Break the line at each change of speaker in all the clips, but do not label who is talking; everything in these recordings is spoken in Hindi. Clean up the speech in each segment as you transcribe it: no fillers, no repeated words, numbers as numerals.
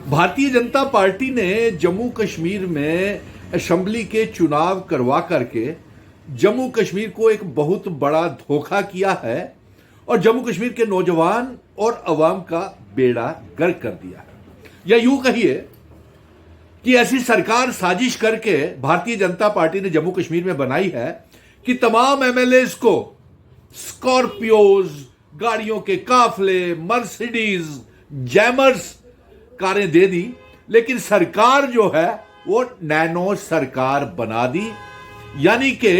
भारतीय जनता पार्टी ने जम्मू कश्मीर में असेंबली के चुनाव करवा करके जम्मू कश्मीर को एक बहुत बड़ा धोखा किया है और जम्मू कश्मीर के नौजवान और अवाम का बेड़ा गर्क कर दिया है। या यूं कहिए कि ऐसी सरकार साजिश करके भारतीय जनता पार्टी ने जम्मू कश्मीर में बनाई है कि तमाम एमएलएस को स्कॉर्पियोज, गाड़ियों के काफले, मर्सिडीज, जैमर्स कारें दे दी, लेकिन सरकार जो है वो नैनो सरकार बना दी। यानी कि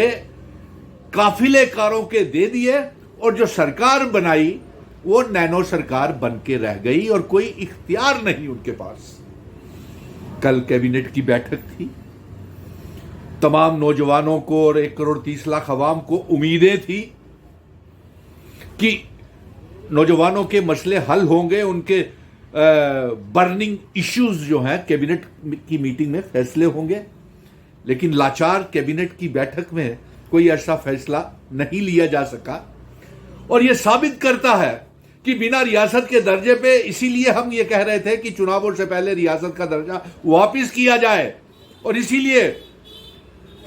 काफिले कारों के दे दिए और जो सरकार बनाई वो नैनो सरकार बन के रह गई और कोई इख्तियार नहीं उनके पास। कल कैबिनेट की बैठक थी, तमाम नौजवानों को और 1,30,00,000 अवाम को उम्मीदें थी कि नौजवानों के मसले हल होंगे, उनके बर्निंग इश्यूज जो हैं कैबिनेट की मीटिंग में फैसले होंगे। लेकिन लाचार कैबिनेट की बैठक में कोई ऐसा फैसला नहीं लिया जा सका और यह साबित करता है कि बिना रियासत के दर्जे पे, इसीलिए हम ये कह रहे थे कि चुनावों से पहले रियासत का दर्जा वापस किया जाए और इसीलिए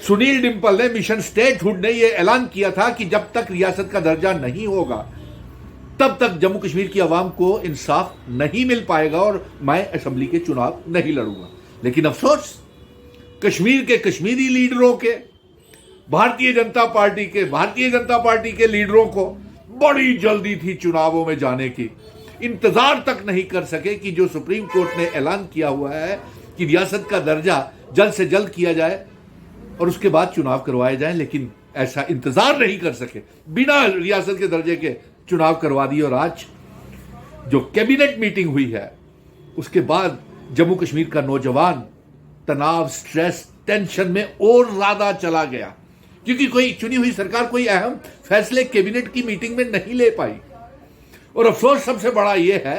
सुनील डिंपल ने, मिशन स्टेटहुड ने यह ऐलान किया था कि जब तक रियासत का दर्जा नहीं होगा तब तक जम्मू कश्मीर की आवाम को इंसाफ नहीं मिल पाएगा और मैं असेंबली के चुनाव नहीं लड़ूंगा। लेकिन अफसोस, कश्मीर के कश्मीरी लीडरों के, भारतीय जनता पार्टी के लीडरों को बड़ी जल्दी थी चुनावों में जाने की। इंतजार तक नहीं कर सके कि जो सुप्रीम कोर्ट ने ऐलान किया हुआ है कि रियासत का दर्जा जल्द से जल्द किया जाए और उसके बाद चुनाव करवाए जाएं, लेकिन ऐसा इंतजार नहीं कर सके, बिना रियासत के दर्जे के चुनाव करवा दिए। और आज जो कैबिनेट मीटिंग हुई है उसके बाद जम्मू कश्मीर का नौजवान तनाव, स्ट्रेस, टेंशन में और ज्यादा चला गया, क्योंकि कोई चुनी हुई सरकार कोई अहम फैसले कैबिनेट की मीटिंग में नहीं ले पाई। और अफसोस सबसे बड़ा यह है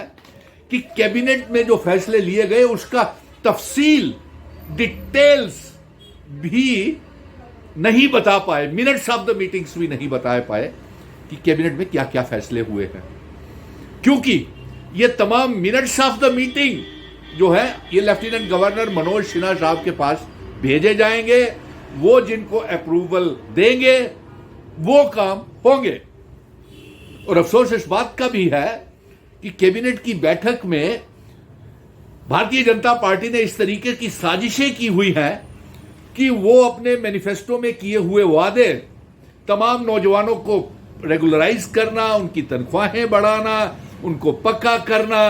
कि कैबिनेट में जो फैसले लिए गए उसका तफसील, डिटेल्स भी नहीं बता पाए, मिनट्स ऑफ द मीटिंग्स भी नहीं बता पाए कि कैबिनेट में क्या क्या फैसले हुए हैं, क्योंकि ये तमाम मिनट्स ऑफ द मीटिंग जो है ये लेफ्टिनेंट गवर्नर मनोज सिन्हा साहब के पास भेजे जाएंगे। वो जिनको अप्रूवल देंगे वो काम होंगे। और अफसोस इस बात का भी है कि कैबिनेट की बैठक में भारतीय जनता पार्टी ने इस तरीके की साजिशें की हुई हैं कि वो अपने मैनिफेस्टो में किए हुए वादे, तमाम नौजवानों को रेगुलराइज करना, उनकी तनख्वाहें बढ़ाना, उनको पक्का करना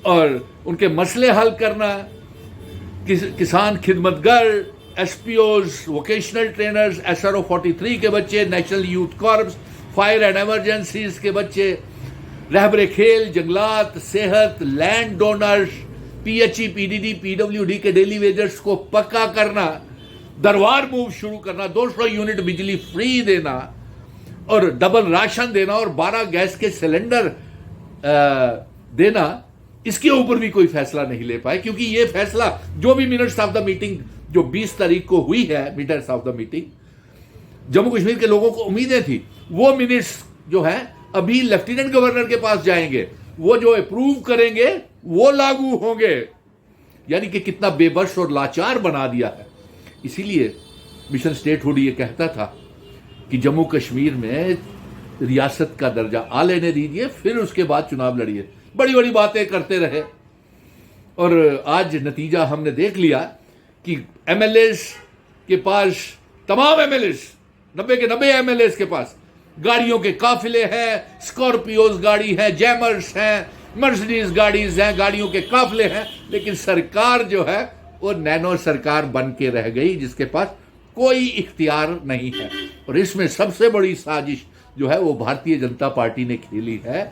और उनके मसले हल करना, किसान खिदमतगर, एसपीओज, वोकेशनल ट्रेनर्स, SRO 43 के बच्चे, national youth corps, fire and emergencies के बच्चे, रहबरे खेल, जंगलात, सेहत, land donors, PHE, PDD, PWD के डेली वेजर्स को पक्का करना, दरबार मूव शुरू करना, 200 यूनिट बिजली फ्री देना और डबल राशन देना और 12 गैस के सिलेंडर देना, इसके ऊपर भी कोई फैसला नहीं ले पाए। क्योंकि ये फैसला जो भी मिनट्स ऑफ द मीटिंग जो 20 तारीख को हुई है, minutes of the meeting, Jammu Kashmir के लोगों को उम्मीदें थी, वो मिनट्स जो है अभी लेफ्टिनेंट गवर्नर के पास जाएंगे, वो जो अप्रूव करेंगे वो लागू होंगे। यानी कि कितना बेबस और लाचार बना दिया है। इसीलिए मिशन स्टेटहुड ये कहता था कि जम्मू कश्मीर में रियासत का दर्जा आ लेने दीजिए, फिर उसके बाद चुनाव लड़िए। बड़ी बड़ी बातें करते रहे और आज नतीजा हमने देख लिया कि एमएलएस के पास, तमाम एमएलएस, 90 के 90 एमएलएस के पास गाड़ियों के काफिले हैं, स्कॉर्पियोज गाड़ी है, जैमर्स हैं, मर्सिडीज गाड़ीज हैं, गाड़ियों के काफिले हैं, लेकिन सरकार जो है वो नैनो सरकार बन के रह गई जिसके पास कोई इख्तियार नहीं है। और इसमें सबसे बड़ी साजिश जो है वो भारतीय जनता पार्टी ने खेली है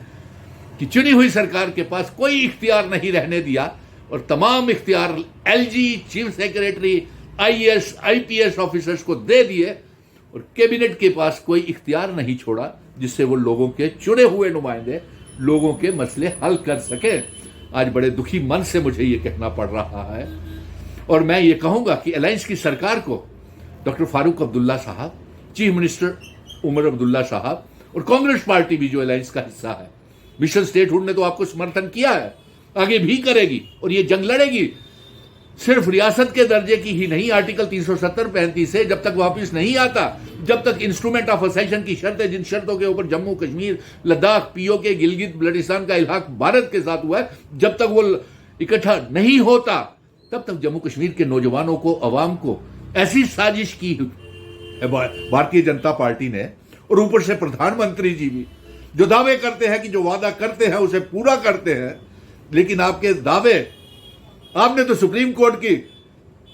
कि चुनी हुई सरकार के पास कोई इख्तियार नहीं रहने दिया और तमाम इख्तियार LG, chief secretary, IAS, IPS officers को दे दिए और कैबिनेट के पास कोई इख्तियार नहीं छोड़ा जिससे वो लोगों के चुने हुए नुमाइंदे लोगों के मसले हल कर सके। आज बड़े दुखी मन से मुझे ये कहना पड़ रहा है और मैं ये कहूंगा कि अलायंस की सरकार को डॉक्टर फारूक अब्दुल्ला साहब, चीफ मिनिस्टर उमर अब्दुल्ला साहब और कांग्रेस पार्टी भी जो अलायंस का हिस्सा है, मिशन स्टेटहुड ने तो आपको समर्थन किया है, आगे भी करेगी और ये जंग लड़ेगी। सिर्फ रियासत के दर्जे की ही नहीं, आर्टिकल 370-35 से जब तक वापस नहीं आता, जब तक इंस्ट्रूमेंट ऑफ असेशन की शर्तें, जिन शर्तों के ऊपर जम्मू कश्मीर, लद्दाख, पीओके, गिलगित बल्टिस्तान का इल्हाक भारत के साथ हुआ है, जब तक वो इकट्ठा नहीं होता, तब तक जम्मू कश्मीर के नौजवानों को, अवाम को ऐसी साजिश की भारतीय जनता पार्टी ने, और ऊपर से प्रधानमंत्री जी भी जो दावे करते हैं कि जो वादा करते हैं उसे पूरा करते हैं, लेकिन आपके दावे, आपने तो सुप्रीम कोर्ट के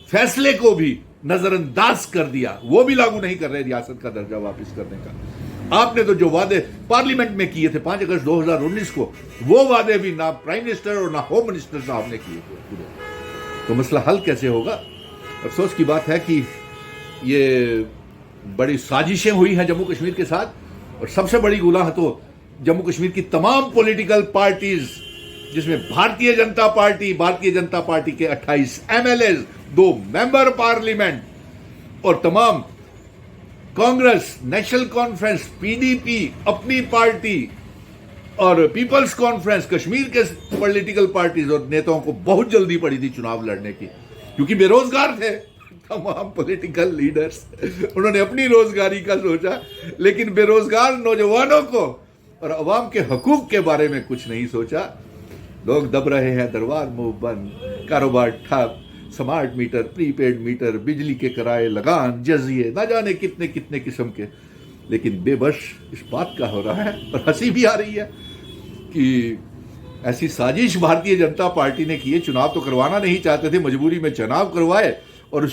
फैसले को भी नजरअंदाज कर दिया, वो भी लागू नहीं कर रहे रियासत का दर्जा वापस करने का। आपने तो जो वादे पार्लियामेंट में किए थे 5 अगस्त 2019 को, वो वादे भी ना प्राइम मिनिस्टर और ना होम मिनिस्टर साहब ने किए थे पूरे। तो मसला हल कैसे होगा? अफसोस की बात है कि ये बड़ी साजिशें हुई हैं जम्मू कश्मीर के साथ, और सबसे बड़ी गुनाह तो जम्मू कश्मीर की तमाम पॉलिटिकल पार्टीज, जिसमें भारतीय जनता पार्टी के 28 एमएलए, 2 मेंबर पार्लियामेंट और तमाम कांग्रेस, नेशनल कॉन्फ्रेंस, पीडीपी, अपनी पार्टी और पीपल्स कॉन्फ्रेंस, कश्मीर के पॉलिटिकल पार्टीज और नेताओं को बहुत जल्दी पड़ी थी चुनाव लड़ने की, क्योंकि बेरोजगार थे तमाम पॉलिटिकल लीडर्स। उन्होंने अपनी रोजगारी का सोचा, लेकिन बेरोजगार नौजवानों को और अवाम के हकूक के बारे में कुछ नहीं सोचा। लोग दब रहे हैं, दरबार मुंह बंद, कारोबार ठप, स्मार्ट मीटर, प्रीपेड मीटर, बिजली के किराए, लगान, जजिए, ना जाने कितने कितने किस्म के। लेकिन बेबस इस बात का हो रहा है, और हंसी भी आ रही है कि ऐसी साजिश भारतीय जनता पार्टी ने की है। चुनाव तो करवाना नहीं चाहते थे, मजबूरी में चुनाव करवाए,